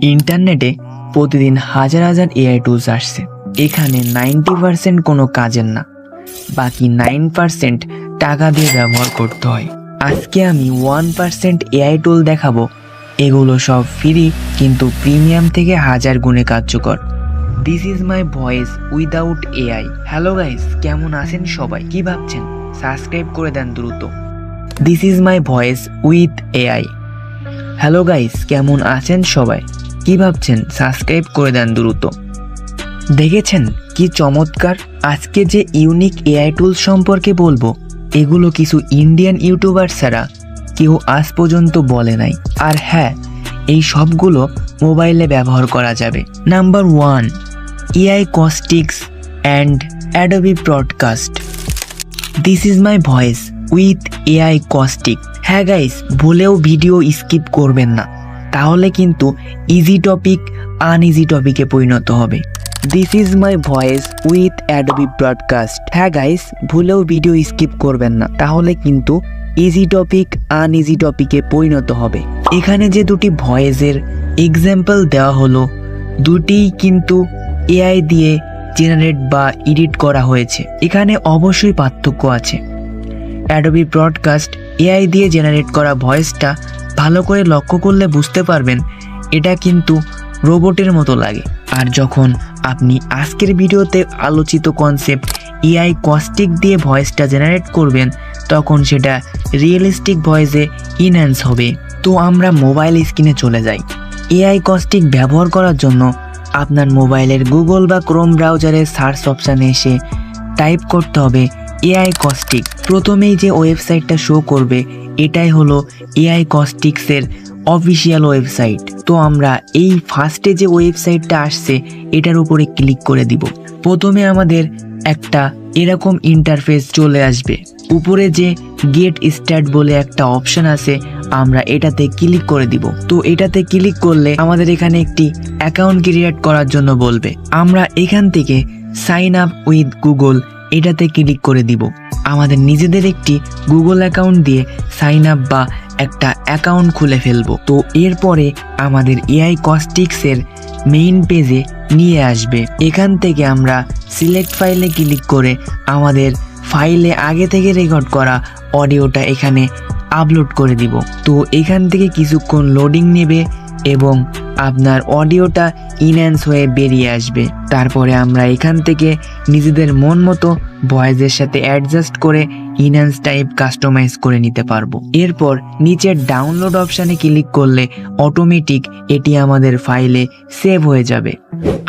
ইন্টারনেটে প্রতিদিন হাজার হাজার এআই টুলস আসছে। এখানে 90% কোনো কাজের না, বাকি 9% টাকা দিয়ে ব্যবহার করতে হয়। আজকে আমি 1% এআই টুল দেখাবো। এগুলো সব ফ্রি, কিন্তু প্রিমিয়াম থেকে হাজার গুণে কার্যকর। This is my voice without AI. Hello guys, কেমন আছেন সবাই? কি ভাবছেন? সাবস্ক্রাইব করে দেন দ্রুত। This is my voice with AI. Hello guys, কেমন আছেন সবাই? কি ভাবছেন? সাবস্ক্রাইব করে দেন দ্রুত। দেখেছেন কি চমৎকার? আজকে যে ইউনিক এআই টুলস সম্পর্কে বলবো, এগুলো কিছু ইন্ডিয়ান ইউটিউবার ছাড়া কেউ আজ পর্যন্ত বলে নাই। আর হ্যাঁ, এই সবগুলো মোবাইলে ব্যবহার করা যাবে। নাম্বার 1, এআই কস্টিক্স and Adobe broadcast. This is my voice with AI কস্টিক। হ্যাঁ গাইস, ভুলেও ভিডিও স্কিপ করবেন না, তাহলে কিন্তু ইজি টপিক আনইজি টপিকে পরিণত হবে। This is my voice with Adobe broadcast. হ্যাঁ গাইস, ভুলেও ভিডিও স্কিপ করবেন না, তাহলে কিন্তু ইজি টপিক আনইজি টপিকে পরিণত হবে। এখানে যে দুটি ভয়েসের এক্সাম্পল দেওয়া হলো, দুটিই কিন্তু এআই দিয়ে জেনারেট বা এডিট করা হয়েছে। এখানে অবশ্যই পার্থক্য আছে। অ্যাডোবি ব্রডকাস্ট এআই দিয়ে জেনারেট করা ভয়েসটা ভালো করে লক্ষ্য করলে বুঝতে পারবেন এটা কিন্তু রোবটের মতো লাগে। আর যখন আপনি আজকের ভিডিওতে আলোচিত কনসেপ্ট এআই কস্টিক দিয়ে ভয়েসটা জেনারেট করবেন, তখন সেটা রিয়েলিস্টিক ভয়েসে ইনহ্যান্স হবে। তো আমরা মোবাইল স্ক্রিনে চলে যাই। এআই কস্টিক ব্যবহার করার জন্য আপনার মোবাইলের গুগল বা ক্রোম ব্রাউজারের সার্চ অপশানে এসে টাইপ করতে হবে এআই কস্টিক। প্রথমেই যে ওয়েবসাইটটা শো করবে, এটাই হলো এআই কস্টিক্সের অফিসিয়াল ওয়েবসাইট। তো আমরা এই ফার্স্টে যে ওয়েবসাইটটা আসছে এটার উপরে ক্লিক করে দিব। প্রথমে আমাদের একটা এরকম ইন্টারফেস চলে আসবে। উপরে যে গেট স্টার্ট বলে একটা অপশন আছে, আমরা এটাতে ক্লিক করে দিব। তো এটাতে ক্লিক করলে আমাদের এখানে একটি অ্যাকাউন্ট ক্রিয়েট করার জন্য বলবে। আমরা এখান থেকে সাইন আপ উইথ গুগল এটাতে ক্লিক করে দিব। আমাদের নিজেদের একটি গুগল অ্যাকাউন্ট দিয়ে সাইন আপ বা একটা অ্যাকাউন্ট খুলে ফেলবো। তো এরপরে আমাদের এআই কস্টিক্সের মেইন পেজে নিয়ে আসবে। এখান থেকে আমরা সিলেক্ট ফাইলে ক্লিক করে আমাদের ফাইলে আগে থেকে রেকর্ড করা অডিওটা এখানে আপলোড করে দিব। তো এখান থেকে কিছুক্ষণ লোডিং নেবে এবং আপনার অডিওটা ইনহ্যান্স হয়ে বেরিয়ে আসবে। তারপরে আমরা এখান থেকে নিজেদের মন মতো ভয়েসের সাথে অ্যাডজাস্ট করে ইনহ্যান্স টাইপ কাস্টমাইজ করে নিতে পারবো। এরপর নিচের ডাউনলোড অপশানে ক্লিক করলে অটোমেটিক এটি আমাদের ফাইলে সেভ হয়ে যাবে।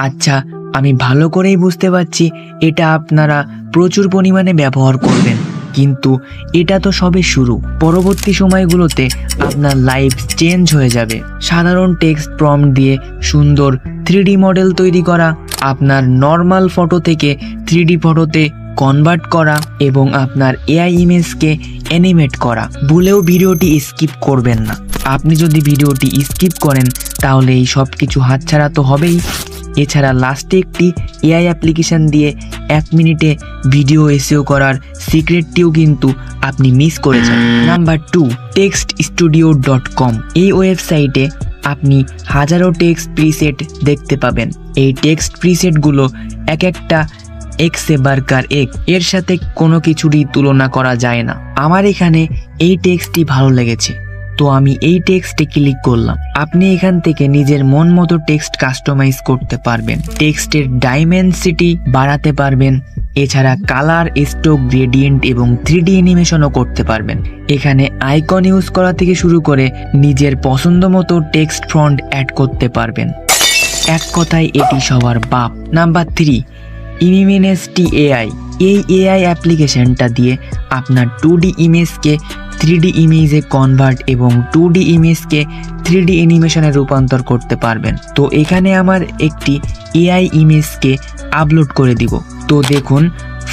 আচ্ছা, আমি ভালো করেই বুঝতে পারছি এটা আপনারা প্রচুর পরিমাণে ব্যবহার করবেন, কিন্তু এটা তো সবে শুরু। পরবর্তী সময়গুলোতে আপনার লাইফ চেঞ্জ হয়ে যাবে। সাধারণ টেক্সট প্রম্পট দিয়ে সুন্দর 3D মডেল তৈরি করা, আপনার নর্মাল ফটো থেকে 3D ফটোতে কনভার্ট করা এবং আপনার এআই ইমেজকে অ্যানিমেট করা। ভুলেও ভিডিওটি স্কিপ করবেন না। আপনি যদি ভিডিওটি স্কিপ করেন তাহলে এই সব কিছু হাতছাড়া তো হবেই। এছাড়া লাস্টে একটি এআই অ্যাপ্লিকেশন দিয়ে 1 মিনিটে ভিডিও এসইও করার সিক্রেটটিও কিন্তু আপনি মিস করেছেন। Number 2, textstudio.com। এই ওয়েবসাইটে আপনি হাজারো টেক্সট প্রিসেট দেখতে পাবেন। এই টেক্সট প্রিসেটগুলো এক একটা এক্সে বার্কার এক, এর সাথে কোনো কিছুরই তুলনা করা যায় না। আমার এখানে এই টেক্সটটি ভালো লেগেছে, তো আমি এই টেক্সটে ক্লিক করলাম। আপনি এখান থেকে নিজের মন মতো টেক্সট কাস্টমাইজ করতে পারবেন। টেক্সটের ডাইমেনসিটি বাড়াতে পারবেন। এছাড়া কালার, স্ট্রোক, গ্রেডিয়েন্ট এবং 3D অ্যানিমেশনও করতে পারবেন। এখানে আইকন ইউজ করা থেকে শুরু করে নিজের পছন্দ মতো টেক্সট ফন্ট অ্যাড করতে পারবেন। এক কথায় এটি সবার বাপ। নাম্বার 3, ইমিনেস্টি এআই। এই এআই অ্যাপ্লিকেশনটা দিয়ে আপনার 2D ইমেজকে 3D ইমেজে কনভার্ট এবং 2D ইমেজকে 3D অ্যানিমেশনে রূপান্তর করতে পারবেন। তো এখানে আমার একটি এআই ইমেজকে আপলোড করে দিব। তো দেখুন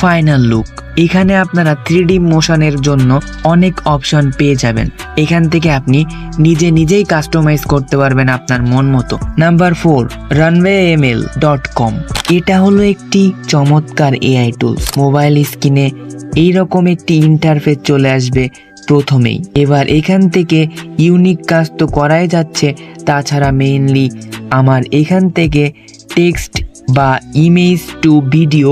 ফাইনাল লুক। এখানে আপনারা 3D মোশনের জন্য অনেক অপশন পেয়ে যাবেন। এখান থেকে আপনি নিজেই কাস্টমাইজ করতে পারবেন আপনার মন মতো। Number 4, runwayml.com। এটা হলো একটি চমৎকার এআই টুলস। মোবাইল স্ক্রিনে এইরকম একটি ইন্টারফেস চলে আসবে প্রথমেই। এবার এখান থেকে ইউনিক কাজ তো করাই যাচ্ছে, তাছাড়া মেইনলি আমার এখান থেকে টেক্সট বা ইমেজ টু ভিডিও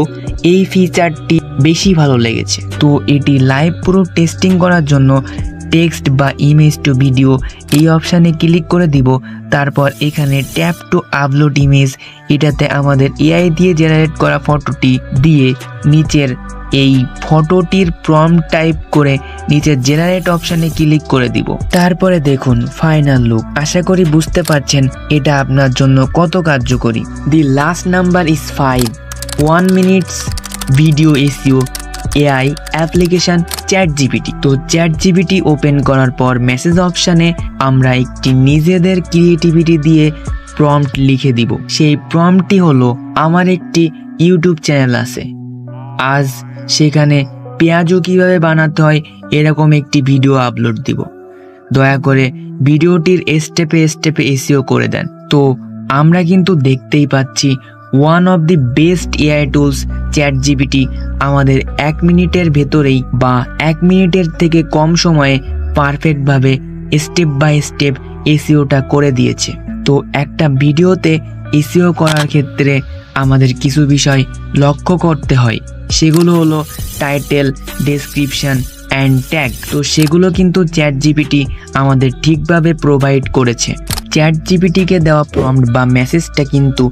এই ফিচারটি বেশি ভালো লেগেছে। তো এটি লাইভ প্রুফ টেস্টিং করার জন্য টেক্সট বা ইমেজ টু ভিডিও এই অপশানে ক্লিক করে দিব। তারপর এখানে ট্যাপ টু আপলোড ইমেজ, এটাতে আমাদের এআই দিয়ে জেনারেট করা ফটোটি দিয়ে নিচের এই ফটোটির প্রম্পট টাইপ করে নিচের জেনারেট অপশানে ক্লিক করে দিব। তারপরে দেখুন ফাইনাল লুক। আশা করি বুঝতে পারছেন এটা আপনার জন্য কত কার্যকরী। The last number is 5 1 minutes video SEO AI application ChatGPT। তো ChatGPT ওপেন করার পর মেসেজ অপশানে আমরা একটি নিজেদের ক্রিয়েটিভিটি দিয়ে প্রম্পট লিখে দিব। সেই প্রম্পটটি হলো, আমার একটি ইউটিউব চ্যানেল আছে, আজ সেখানে পেঁয়াজও কিভাবে বানাতে হয় এরকম একটি ভিডিও আপলোড দিব, দয়া করে ভিডিওটির স্টেপে স্টেপে এসইও করে দেন। তো আমরা কিন্তু দেখতেই পাচ্ছি one of the best AI tools ChatGPT আমাদের 1 মিনিটের ভেতরেই বা 1 মিনিটের থেকে কম সময়ে পারফেক্টভাবে স্টেপ বাই স্টেপ এসইওটা করে দিয়েছে। তো একটা ভিডিওতে এসইও করার ক্ষেত্রে আমাদের কিছু বিষয় লক্ষ্য করতে হয়, সেগুলো হলো টাইটেল, ডেসক্রিপশন অ্যান্ড ট্যাগ। তো সেগুলো কিন্তু ChatGPT আমাদের ঠিকভাবে প্রোভাইড করেছে। ChatGPT-কে দেওয়া প্রম্পট বা মেসেজটা কিন্তু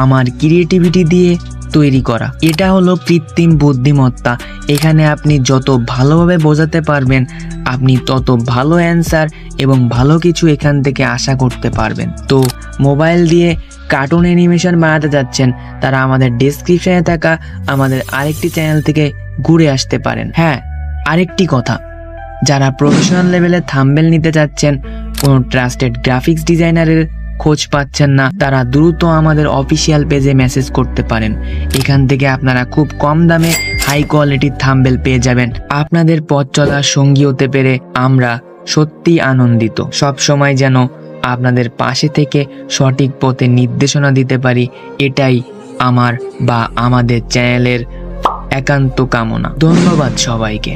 আমার ক্রিয়েটিভিটি দিয়ে তৈরি করা। এটা হলো কৃত্রিম বুদ্ধিমত্তা। এখানে আপনি যত ভালোভাবে বোঝাতে পারবেন আপনি তত ভালো অ্যান্সার এবং ভালো কিছু এখান থেকে আশা করতে পারবেন। তো মোবাইল দিয়ে কার্টুন অ্যানিমেশন বানাতে যাচ্ছেন, তারা আমাদের ডেসক্রিপশনে থাকা আমাদের আরেকটি চ্যানেল থেকে ঘুরে আসতে পারেন। হ্যাঁ, আরেকটি কথা, যারা প্রফেশনাল লেভেলে থাম্বনেল নিতে যাচ্ছেন, কোনো ট্রাস্টেড গ্রাফিক্স ডিজাইনারের খোঁজ পাচ্ছেন না, তারা দ্রুত আমাদের অফিসিয়াল পেজে মেসেজ করতে পারেন। এখান থেকে আপনারা খুব কম দামে হাই কোয়ালিটির থাম্বনেল পেয়ে যাবেন। আপনাদের পথ চলার সঙ্গী হতে পেরে আমরা সত্যি আনন্দিত। সব সময় যেন আপনাদের পাশে থেকে সঠিক পথে নির্দেশনা দিতে পারি, এটাই আমার বা আমাদের চ্যানেলের একান্ত কামনা। ধন্যবাদ সবাইকে।